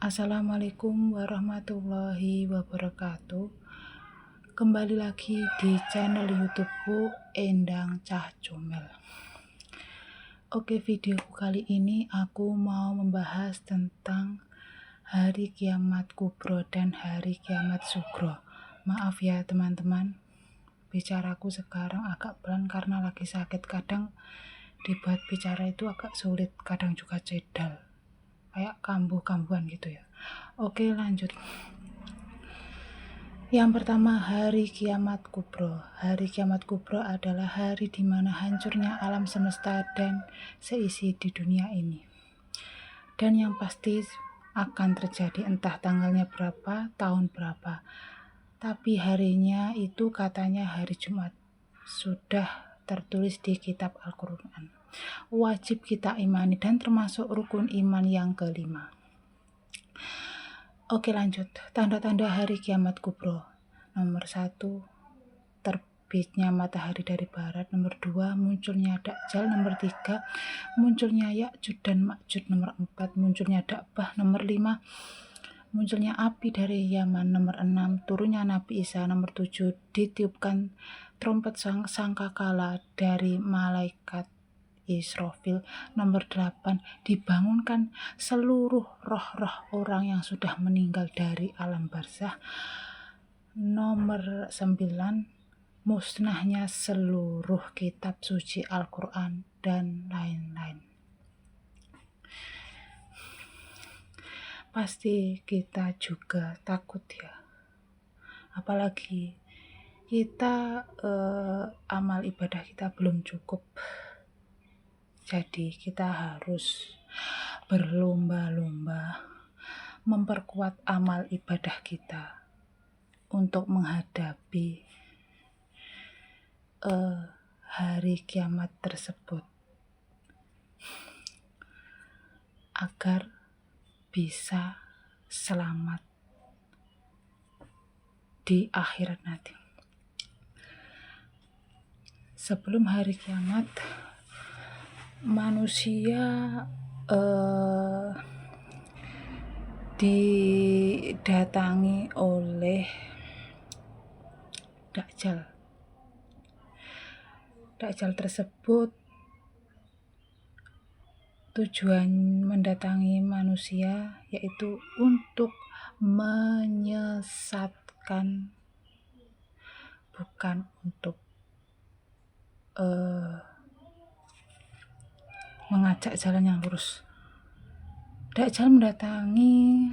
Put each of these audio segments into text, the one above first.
Assalamualaikum warahmatullahi wabarakatuh. Kembali lagi di channel YouTubeku Endang Cah Comel. Oke, videoku kali ini aku mau membahas tentang hari kiamat kubro dan hari kiamat sugro. Maaf ya teman-teman, bicaraku sekarang agak pelan karena lagi sakit. Kadang dibuat bicara itu agak sulit, kadang juga cedal, kayak kambuh-kambuhan gitu ya. Oke, lanjut. Yang pertama, hari kiamat kubro. Hari kiamat kubro adalah hari di mana hancurnya alam semesta dan seisi di dunia ini. Dan yang pasti akan terjadi, entah tanggalnya berapa, tahun berapa. Tapi harinya itu katanya hari Jumat. Sudah tertulis di kitab Al-Quran. Wajib kita imani dan termasuk rukun iman yang kelima. Oke, lanjut. Tanda-tanda hari kiamat kubro. Nomor 1, terbitnya matahari dari barat. Nomor 2, munculnya Dajjal. Nomor 3, munculnya Ya'juj dan Ma'juj. Nomor 4, munculnya Da'bah. Nomor 5, munculnya api dari Yaman. Nomor 6, turunnya Nabi Isa. Nomor 7, ditiupkan trompet sangkakala dari malaikat Israfil. Nomor 8, dibangunkan seluruh roh-roh orang yang sudah meninggal dari alam barzah. Nomor 9, musnahnya seluruh kitab suci Al-Quran dan lain-lain. Pasti kita juga takut ya, apalagi kita amal ibadah kita belum cukup. Jadi kita harus berlomba-lomba memperkuat amal ibadah kita untuk menghadapi hari kiamat tersebut, agar bisa selamat di akhirat nanti. Sebelum hari kiamat, manusia didatangi oleh Dajjal. Dajjal tersebut tujuan mendatangi manusia yaitu untuk menyesatkan, bukan untuk mengajak jalan yang lurus. Dajjal mendatangi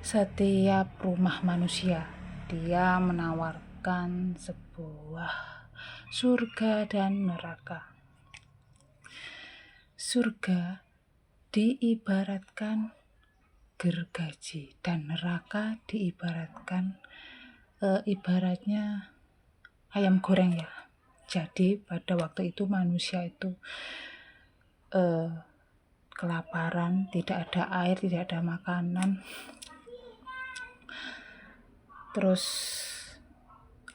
setiap rumah manusia. Dia menawarkan sebuah surga dan neraka. Surga diibaratkan gergaji dan neraka diibaratkan ibaratnya ayam goreng ya. Jadi pada waktu itu manusia itu kelaparan, tidak ada air, tidak ada makanan, terus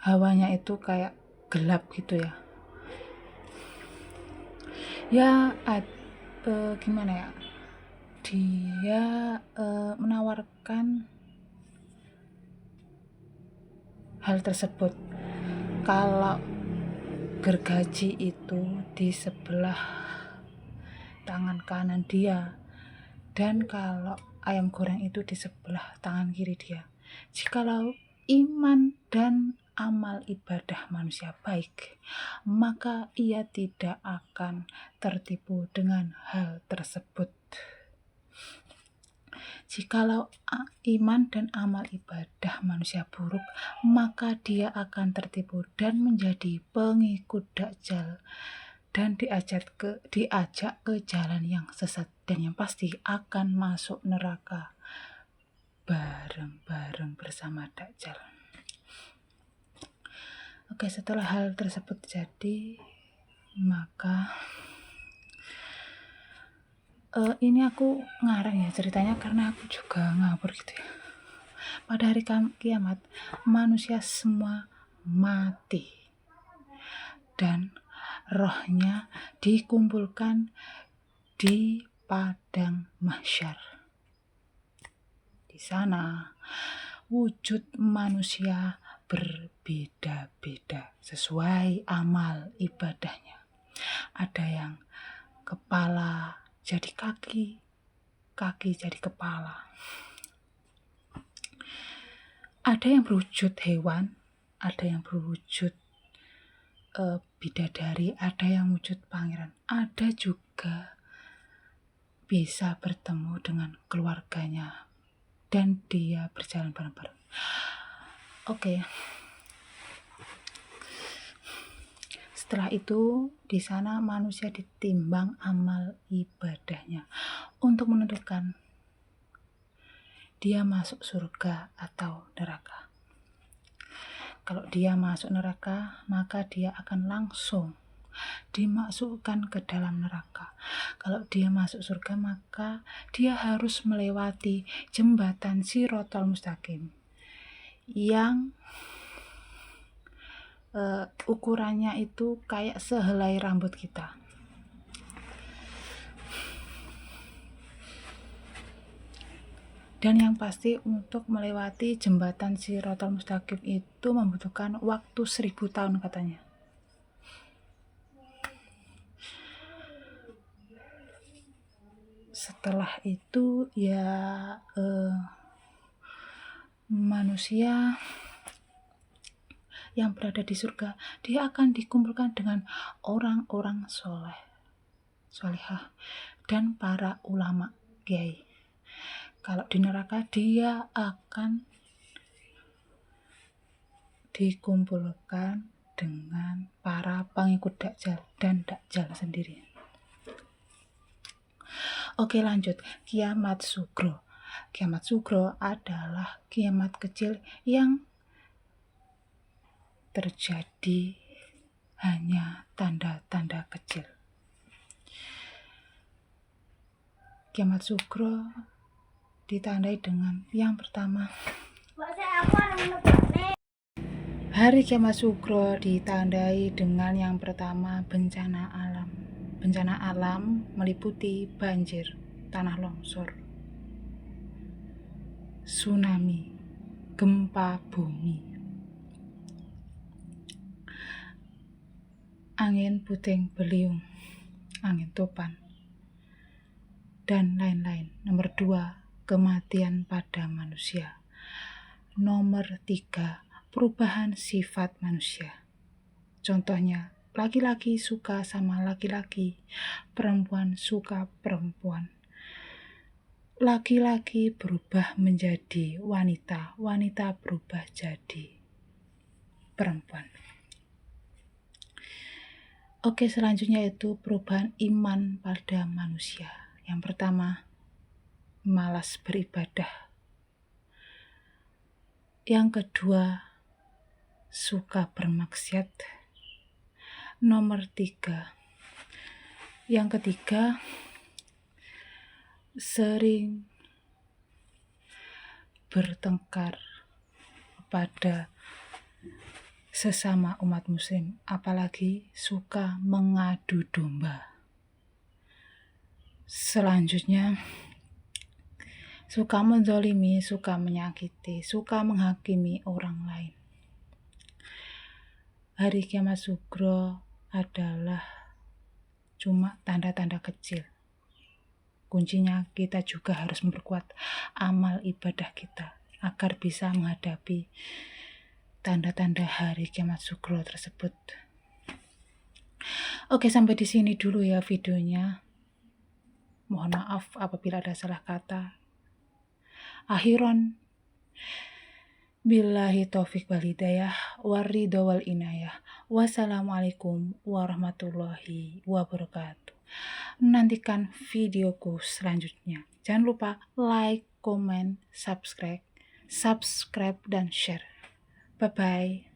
hawanya itu kayak gelap gitu ya. Gimana ya, dia menawarkan hal tersebut. Kalau gergaji itu di sebelah tangan kanan dia, dan kalau ayam goreng itu di sebelah tangan kiri dia. Jikalau iman dan amal ibadah manusia baik, maka ia tidak akan tertipu dengan hal tersebut. Jikalau iman dan amal ibadah manusia buruk, maka dia akan tertipu dan menjadi pengikut Dajjal dan diajak ke jalan yang sesat, dan yang pasti akan masuk neraka bareng-bareng bersama Dajjal. Oke, setelah hal tersebut jadi, maka ini aku ngarang ya ceritanya karena aku juga ngabur gitu ya. Pada hari kiamat, manusia semua mati dan rohnya dikumpulkan di padang mahsyar. Di sana wujud manusia berbeda-beda sesuai amal ibadahnya. Ada yang kepala jadi kaki, kaki jadi kepala. Ada yang berwujud hewan, ada yang berwujud bidadari, ada yang wujud pangeran. Ada juga bisa bertemu dengan keluarganya dan dia berjalan bareng-bareng. Oke. Setelah itu di sana manusia ditimbang amal ibadahnya untuk menentukan dia masuk surga atau neraka. Kalau dia masuk neraka, maka dia akan langsung dimasukkan ke dalam neraka. Kalau dia masuk surga, maka dia harus melewati jembatan Shirathul Mustaqim yang ukurannya itu kayak sehelai rambut kita. Dan yang pasti untuk melewati jembatan Shirathul Mustaqim itu membutuhkan waktu 1000 tahun katanya. Setelah itu ya manusia yang berada di surga, dia akan dikumpulkan dengan orang-orang solehah dan para ulama kiai. Kalau di neraka dia akan dikumpulkan dengan para pengikut Dajjal dan Dajjal sendiri. Oke, lanjut. Kiamat Sugro. Kiamat Sugro adalah kiamat kecil yang terjadi hanya tanda-tanda kecil. Kiamat Sugro ditandai dengan yang pertama. Hari kiamat Sugro ditandai dengan yang pertama bencana alam. Bencana alam meliputi banjir, tanah longsor, tsunami, gempa bumi, angin puting beliung, angin topan, dan lain-lain. Nomor 2, kematian pada manusia. Nomor 3, perubahan sifat manusia. Contohnya, laki-laki suka sama laki-laki, perempuan suka perempuan. Laki-laki berubah menjadi wanita, wanita berubah jadi perempuan. Oke, selanjutnya itu perubahan iman pada manusia. Yang pertama, malas beribadah. Yang kedua, suka bermaksiat. Nomor 3, yang ketiga, sering bertengkar pada sesama umat muslim, apalagi suka mengadu domba. Selanjutnya, suka menzalimi, suka menyakiti, suka menghakimi orang lain. Hari kiamat Sugro adalah cuma tanda-tanda kecil. Kuncinya kita juga harus memperkuat amal ibadah kita agar bisa menghadapi tanda-tanda hari kiamat Sugro tersebut. Oke, sampai di sini dulu ya videonya. Mohon maaf apabila ada salah kata. Akhiron, billahi taufik wal hidayah, waridho wal inayah. Wassalamualaikum warahmatullahi wabarakatuh. Nantikan videoku selanjutnya. Jangan lupa like, comment, subscribe, dan share. Bye-bye.